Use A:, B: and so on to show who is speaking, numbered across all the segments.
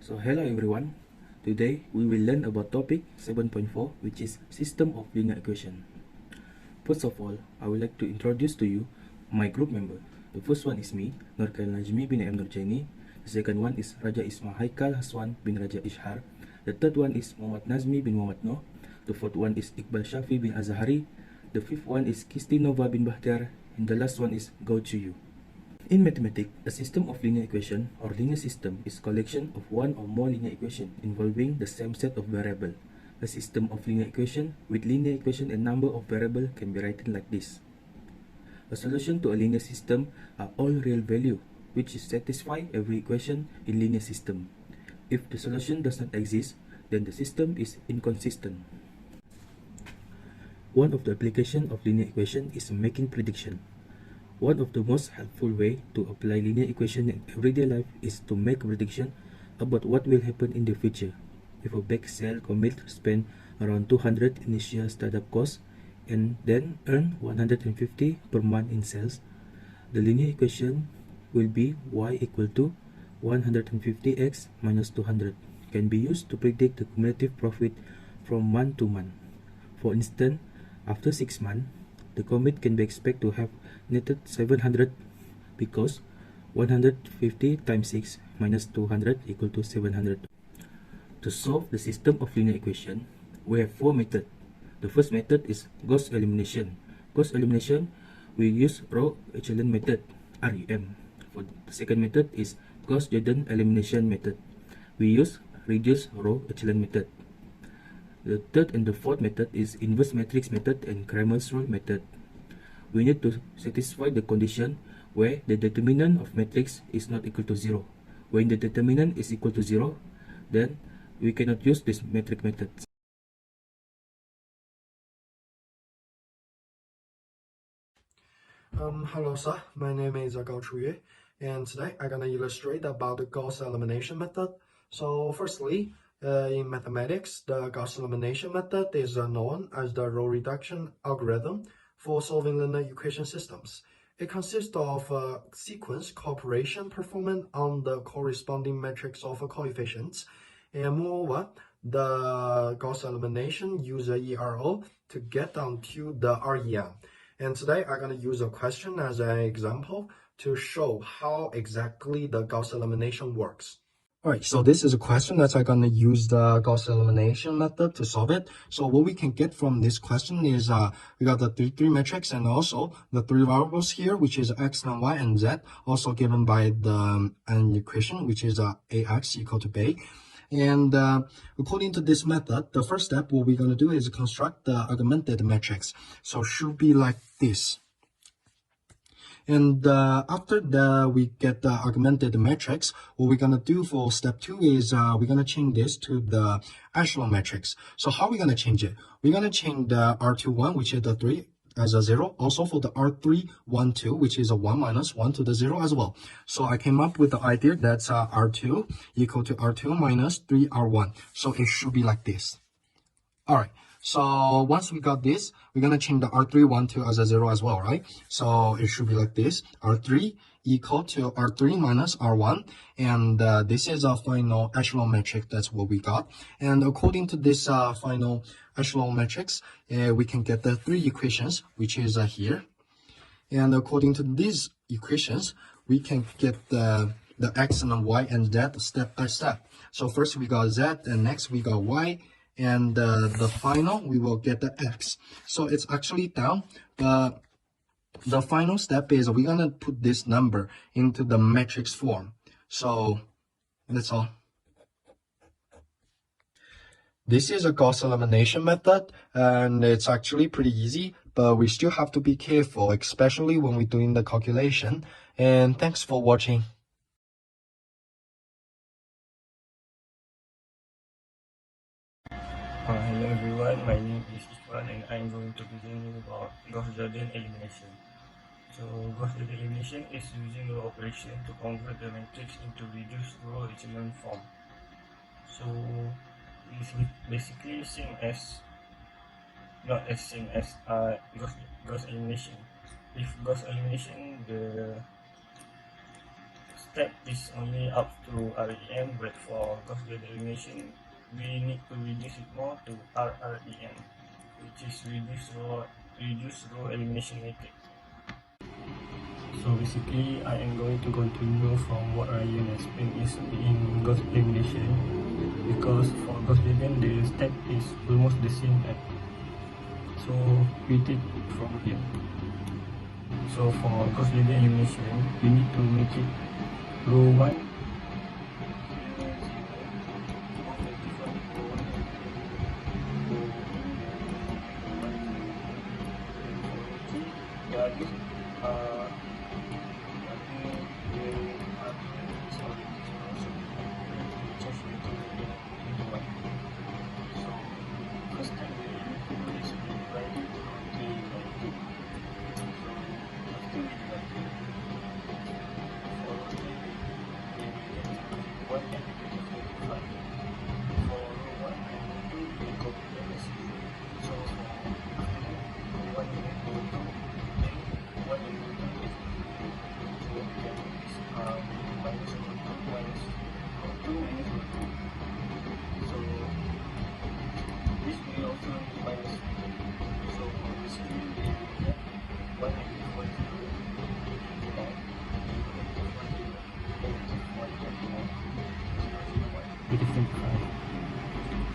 A: So hello everyone, today we will learn about topic 7.4, which is system of linear equation. First of all, I would like to introduce to you my group member. The first one is me, Norkhairul Najmi bin Nurjaini. The second one is Raja Isma Haiqal Haswan bin Raja Ishar. The third one is Mohamad Nazmi bin Mohamad No. The fourth one is Iqbal Syafi bin Azahari. The fifth one is Qistie Nova bin Bahtiar. And the last one is Gao Chuye. In mathematics, a system of linear equation or linear system is collection of one or more linear equation involving the same set of variables. A system of linear equation with linear equation and number of variables can be written like this. A solution to a linear system are all real value, which satisfy every equation in linear system. If the solution does not exist, then the system is inconsistent. One of the applications of linear equation is making prediction. One of the most helpful way to apply linear equation in everyday life is to make a prediction about what will happen in the future. If a bake sale commit spend around 200 initial startup costs and then earn 150 per month in sales, the linear equation will be y equal to 150x minus 200 can be used to predict the cumulative profit from month to month. For instance, after 6 months, the commit can be expected to have netted 700 because 150 times 6 minus 200 equal to 700. To solve the system of linear equation, we have 4 methods. The first method is Gaussian Elimination. Gaussian Elimination, we use row echelon method, REM. For the second method is Gaussian Elimination method. We use reduced row echelon method. The third and the fourth method is inverse matrix method and Cramer's rule method. We need to satisfy the condition where the determinant of matrix is not equal to 0. When the determinant is equal to 0, then we cannot use this matrix method.
B: Hello sir, my name is Gao Chuye, and today I'm gonna illustrate about the Gaussian elimination method. So firstly, in mathematics, the Gaussian elimination method is known as the row reduction algorithm for solving linear equation systems. It consists of a sequence cooperation performed on the corresponding matrix of coefficients, and moreover, the Gaussian elimination uses ERO to get onto the REM. And today I'm going to use a question as an example to show how exactly the Gaussian elimination works. Alright, so this is a question that I'm going to use the Gaussian elimination method to solve it. So what we can get from this question is we got the three matrix and also the 3 variables here, which is x and y and z, also given by the an equation, which is ax equal to b. And according to this method, the first step, what we're going to do is construct the augmented matrix. So should be like this. And after we get the augmented matrix, what we're going to do for step 2 is we're going to change this to the echelon matrix. So how are we going to change it? We're going to change the R21, which is the 3, as a 0, also for the R312, which is a 1 minus 1 to the 0 as well. So I came up with the idea that's R2 equal to R2 minus 3R1. So it should be like this. All right. So once we got this, we're going to change the R312 as a 0 as well, right? So it should be like this. R3 equal to R3 minus R1. And this is a final echelon matrix. That's what we got. And according to this final echelon matrix, we can get the 3 equations, which is here. And according to these equations, we can get the x and y and z step by step. So first we got z, and next we got y. And the final, we will get the x. So it's actually down, but the final step is we're going to put this number into the matrix form. So that's all. This is a Gaussian elimination method, and it's actually pretty easy, but we still have to be careful, especially when we're doing the calculation. And thanks for watching.
C: Hello everyone, my name is Isma and I'm going to be telling you about Gaussian Elimination. So Gaussian Elimination is using the operation to convert the matrix into reduced row echelon form. So it's basically same as, not as same as Gaussian Elimination. With Gaussian Elimination, the step is only up to REM, but for Gaussian elimination, we need to reduce it more to RREM, which is reduced row elimination method. So basically, I am going to continue from what Ryan explained is in Gaussian elimination, because for Gaussian the step is almost the same. So we take from here. So for Gaussian elimination, we need to make it row 1.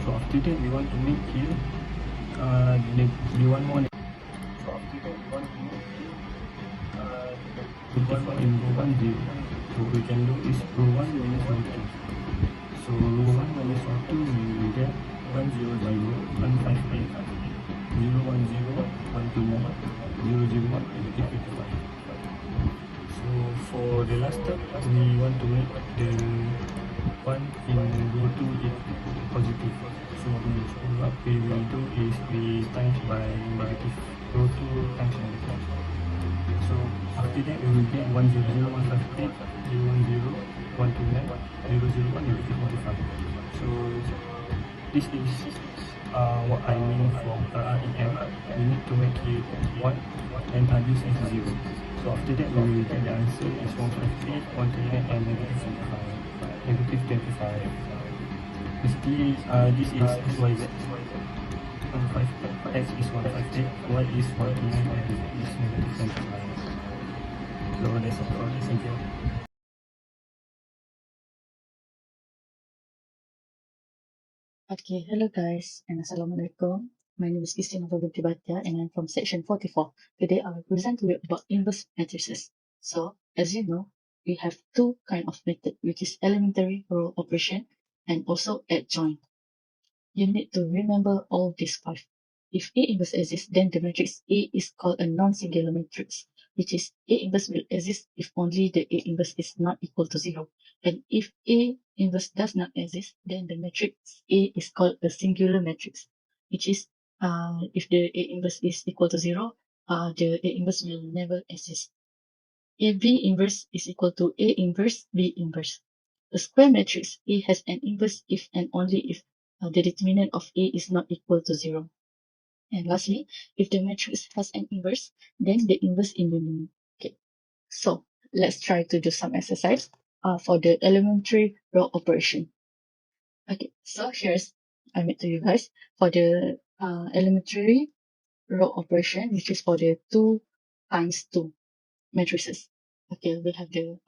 C: So after that we want to make here the one more. So after that we want to make here the one in row 1 0. So what we can do is row 1 minus row 2. So row 1 minus row 2 we will get 1 0 0 1 5 8 0 1 0 1 2 0 0 0 1 negative 55. So for the last step we want to make the one in row 2 is positive. So what we will do is we times by negative row 2 times negative. So after that we will get 1 0 0 1 5 8 0 1 0 1 2 9 0 0 1 negative 45. So this is what I mean from REM. We need to make it 1 and others is 0. So after that we will get the answer is 158, 129 and negative 25. Negative 25. Basically, this is XYZ. 158, X is 158, Y is 129, and Z is negative 25. So that's all for this. Thank you.
D: Okay, hello guys, and Assalamualaikum. My name is Qistie Nova and I'm from section 44. Today I will present to you about inverse matrices. So, as you know, we have two kind of method, which is elementary row operation and also adjoint. You need to remember all these five. If A inverse exists, then the matrix A is called a non-singular matrix, which is A inverse will exist if only the A inverse is not equal to 0. And if A inverse does not exist, then the matrix A is called a singular matrix, which is if the A inverse is equal to 0, the A inverse will never exist. A B inverse is equal to A inverse B inverse. A square matrix A has an inverse if and only if the determinant of A is not equal to 0. And lastly, if the matrix has an inverse, then the inverse in the mean. Okay, so let's try to do some exercise for the elementary row operation. Okay, so here's I made to you guys for the elementary row operation, which is for the 2 times 2 matrices. Okay, we have the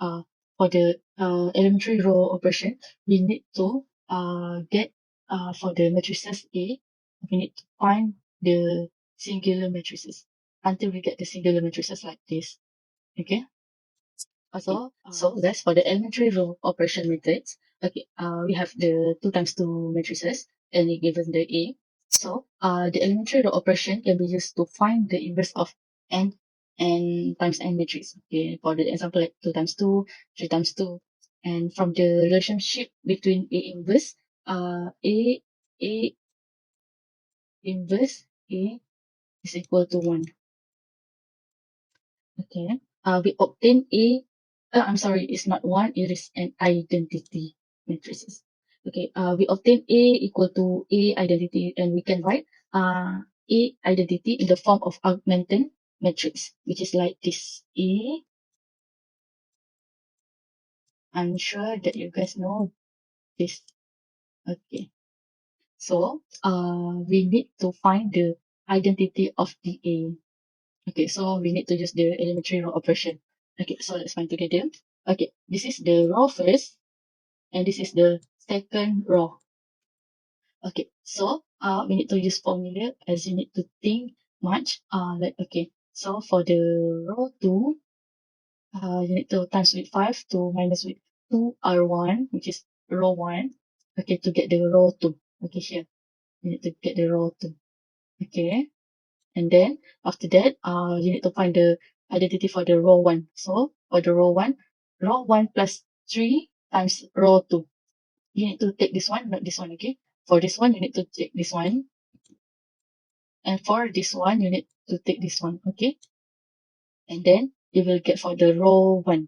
D: for the elementary row operation, we need to get for the matrices A, we need to find the singular matrices until we get the singular matrices like this. Okay. So that's for the elementary row operation methods. Okay, we have the 2 times 2 matrices and it given the A. So the elementary row operation can be used to find the inverse of n times n matrix. Okay, for the example like 2 times 2, 3 times 2. And from the relationship between A inverse, A inverse A is equal to 1. Okay. We obtain I'm sorry, it's not 1, it is an identity matrices. Okay. We obtain A equal to A identity, and we can write A identity in the form of augmented matrix, which is like this. A I'm sure that you guys know this. Okay. So, we need to find the identity of the A. Okay, so we need to use the elementary row operation. Okay, so let's find together. Okay, this is the row first, and this is the second row. Okay, so we need to use formula as you need to think much. Okay, so for the row 2, you need to times with 5 to minus with 2R1, which is row 1. Okay, to get the row 2. Okay, here, you need to get the row 2. Okay, and then after that, you need to find the identity for the row 1. So for the row 1 plus 3 times row 2. You need to take this one, not this one, okay? For this one, you need to take this one. And for this one, you need to take this one, okay? And then you will get for the row 1.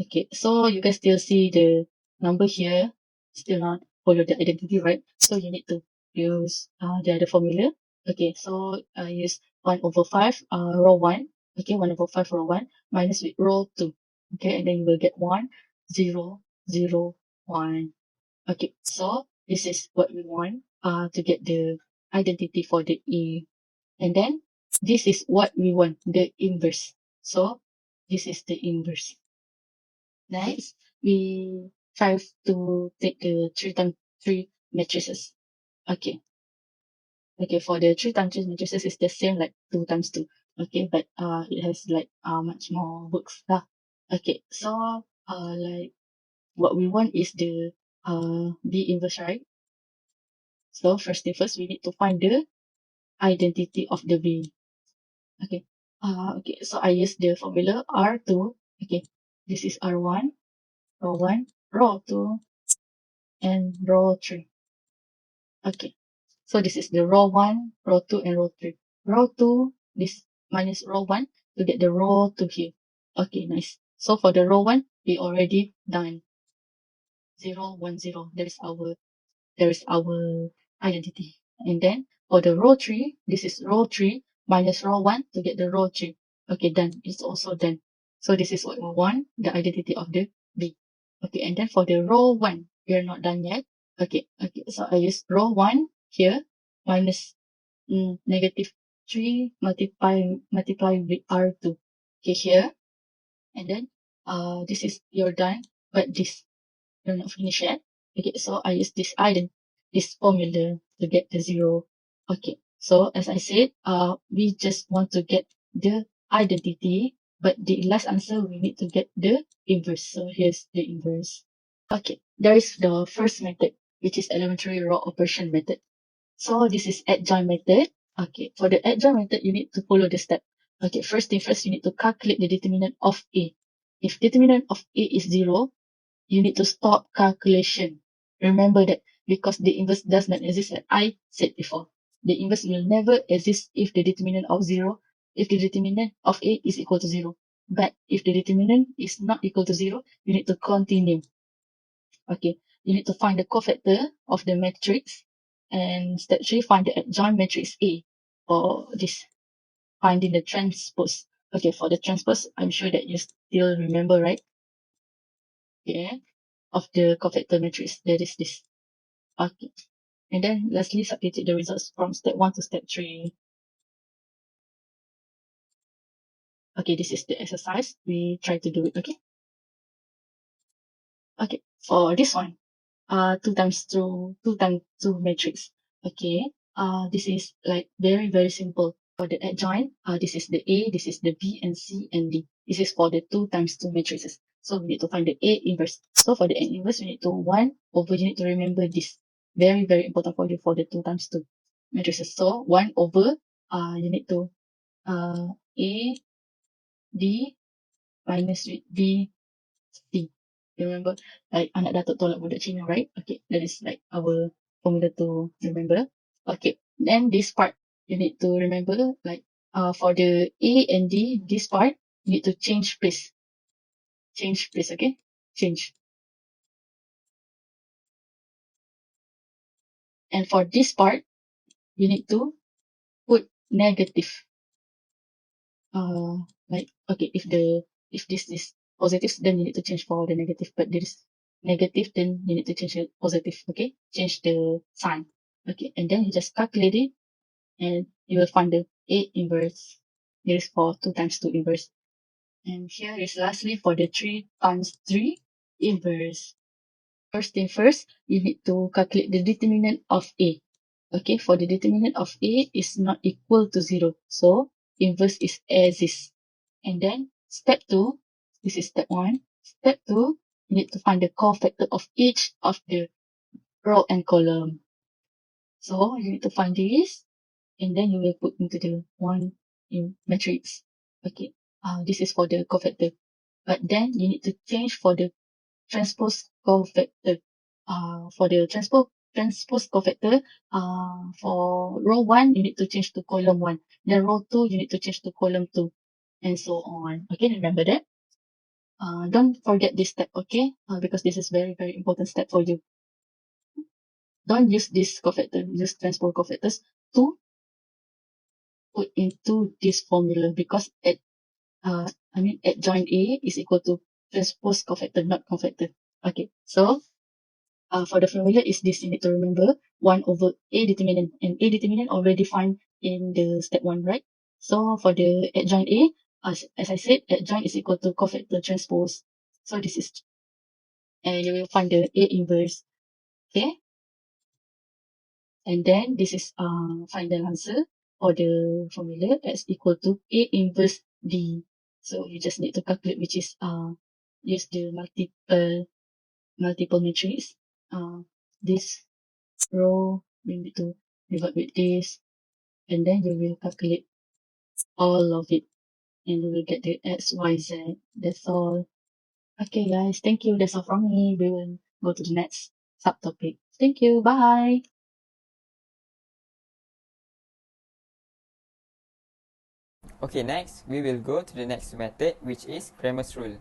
D: Okay, so you can still see the number here, still not follow the identity, right? So you need to use the other formula. Okay, so I use 1 over 5, row 1. Okay, 1 over 5, row 1, minus with row 2. Okay, and then you will get 1, 0, 0, 1. Okay, so this is what we want to get the identity for the A. And then this is what we want, the inverse. So this is the inverse. Next, we try to take the 3 times 3 matrices. Okay. Okay, for the 3 times 3 matrices, it's the same like 2 times 2. Okay, but it has like much more works lah. Okay, so like what we want is the B inverse, right? So first thing first, we need to find the identity of the B. Okay. Okay, so I use the formula R2. Okay, this is R1, row 1, row 2, and row 3. Okay, so this is the row 1, row 2, and row 3. Row 2, this minus row 1 to get the row 2 here. Okay, nice. So for the row 1, we already done 0, 1, 0. There is our identity. And then for the row 3, this is row 3 minus row 1 to get the row 3. Okay, done. It's also done. So this is what we want, the identity of the B. Okay, and then for the row 1, we are not done yet. Okay, so I use row 1 here minus negative 3 multiply with R2. Okay, here. And then this is you're done, but this you're not finished yet. Okay, so I use this formula to get the 0. Okay, so as I said, we just want to get the identity, but the last answer we need to get the inverse. So here's the inverse. Okay, there is the first method, which is elementary row operation method. So this is adjoint method. Okay, for the adjoint method, you need to follow the step. Okay, first thing first, you need to calculate the determinant of A. If determinant of A is 0, you need to stop calculation. Remember that because the inverse does not exist, as I said before. The inverse will never exist if the determinant of 0, if the determinant of A is equal to 0. But if the determinant is not equal to 0, you need to continue. Okay, you need to find the cofactor of the matrix, and step 3, find the adjoint matrix A, or this, finding the transpose. Okay, for the transpose, I'm sure that you still remember, right? Yeah, of the cofactor matrix, that is this. Okay, and then lastly, substitute the results from step 1 to step 3. Okay, this is the exercise. We try to do it, okay? Okay, for this one, 2 times 2 matrix. Okay, this is like very, very simple. For the adjoint, this is the A, this is the B, and C, and D. This is for the 2 times 2 matrices. So we need to find the A inverse. So for the A inverse, we need to 1 over, you need to remember this. Very, very important for you for the 2 times 2 matrices. So 1 over, you need to, A, D, minus with B, C. You remember, like anak datuk tolak budak Cina, right? Okay, that is like our formula to remember. Okay, then this part you need to remember, like for the A and D, this part you need to change place. Change place, okay? Change. And for this part, you need to put negative. Like okay, if this is positives, then you need to change for the negative. But there is negative, then you need to change it positive. Okay, change the sign. Okay, and then you just calculate it, and you will find the A inverse. Here is for 2 times 2 inverse. And here is lastly for the 3 times 3 inverse. First thing first, you need to calculate the determinant of A. Okay, for the determinant of A is not equal to 0. So, inverse is as is. And then, step 2, this is step 1. Step 2, you need to find the cofactor of each of the row and column. So, you need to find this, and then you will put into the one in matrix. Okay, this is for the cofactor. But then, you need to change for the transpose cofactor. For the transpose cofactor, for row 1, you need to change to column 1. Then row 2, you need to change to column 2, and so on. Okay, remember that. Don't forget this step, okay? Because this is very, very important step for you. Don't use this cofactor, use transpose cofactors to put into this formula, because adjoint A is equal to transpose cofactor, not cofactor. Okay, so for the formula is this, you need to remember 1 over A determinant, and A determinant already defined in the step 1, right? So for the adjoint A, as I said, adjoint is equal to cofactor transpose. So this is, and you will find the A inverse. Okay, and then this is final answer for the formula as equal to A inverse D. So you just need to calculate, which is use the multiple matrix. This row we need to divide with this, and then you will calculate all of it, and you will get the X, Y, Z. That's all. Okay, guys, thank you. That's all from me. We will go to the next subtopic. Thank you. Bye.
E: Okay, next we will go to the next method, which is Cramer's rule.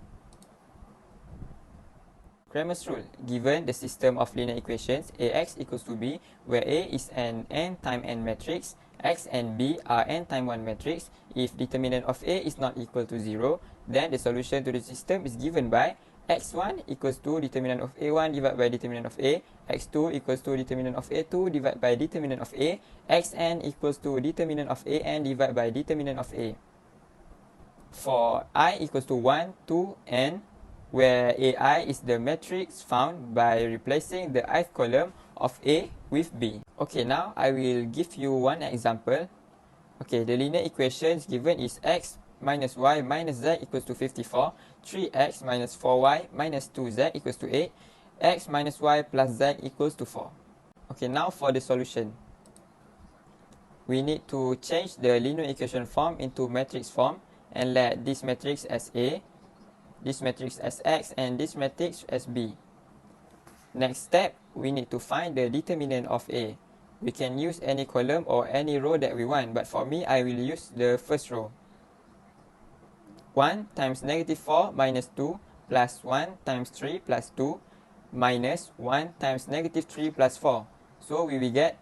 E: Cramer's rule. Given the system of linear equations Ax equals to b, where A is an n time n matrix, x and b are n time 1 matrix, if determinant of A is not equal to 0, then the solution to the system is given by x1 equals to determinant of A1 divided by determinant of A, x2 equals to determinant of A2 divided by determinant of A, xn equals to determinant of An divided by determinant of A. For I equals to 1, 2, n, where AI is the matrix found by replacing the ith column of A with B. Okay, now I will give you one example. Okay, the linear equations given is x minus y minus z equals to 54, 3x minus 4y minus 2z equals to 8, x minus y plus z equals to 4. Okay, now for the solution. We need to change the linear equation form into matrix form and let this matrix as A, this matrix as X, and this matrix as B. Next step, we need to find the determinant of A. We can use any column or any row that we want, but for me, I will use the first row. 1 times negative 4 minus 2 plus 1 times 3 plus 2 minus 1 times negative 3 plus 4. So we will get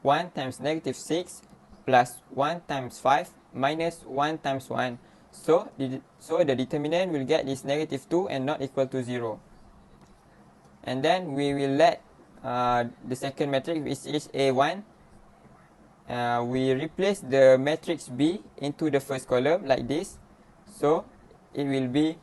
E: 1 times negative 6 plus 1 times 5 minus 1 times 1. So the determinant will get this negative 2 and not equal to 0. And then we will let the second matrix, which is A1, we replace the matrix B into the first column like this. So it will be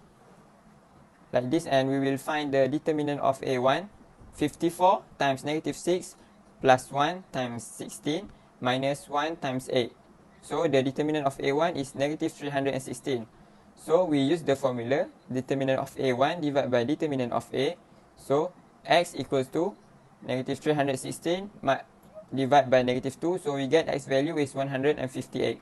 E: like this, and we will find the determinant of A1, 54 times negative 6 plus 1 times 16 minus 1 times 8. So the determinant of A1 is negative 316. So we use the formula determinant of A1 divided by determinant of A. So x equals to negative 316 divided by negative 2. So we get x value is 158.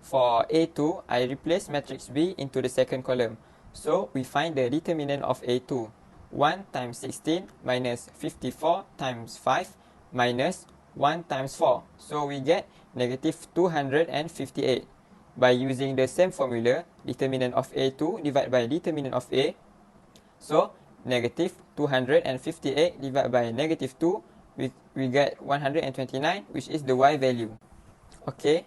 E: For A2, I replace matrix B into the second column. So we find the determinant of A2. 1 times 16 minus 54 times 5 minus 1 times 4. So we get negative 258. By using the same formula, determinant of A2 divided by determinant of A. So negative 258 divided by negative 2, we get 129, which is the y value. Okay,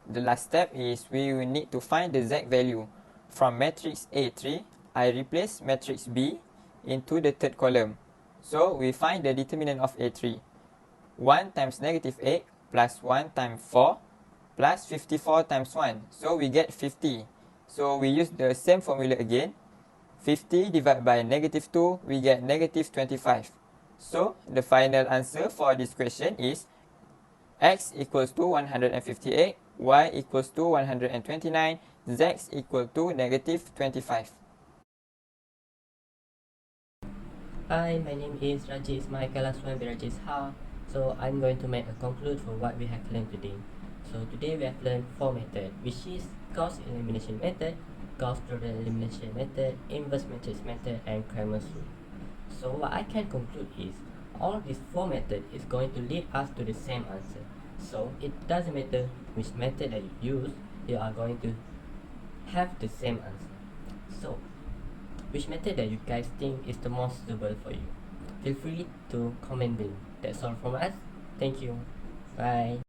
E: the last step is we will need to find the z value. From matrix A3, I replace matrix B into the third column. So we find the determinant of A3. 1 times negative 8 plus 1 times 4 plus 54 times 1. So we get 50. So we use the same formula again. 50 divided by negative 2, we get negative 25. So the final answer for this question is x equals to 158, y equals to 129, z equal to negative 25.
F: Hi, my name is Raji Isma Haiqal Haswan Ha. So I'm going to make a conclude for what we have learned today. So today we have learned 4 methods, which is Gaussian Elimination method, Gaussian Elimination method, Inverse Matrix method, and Cramer's rule. So what I can conclude is all of these 4 methods is going to lead us to the same answer. So it doesn't matter which method that you use, you are going to have the same answer. So which method that you guys think is the most suitable for you? Feel free to comment below. That's all from us. Thank you. Bye.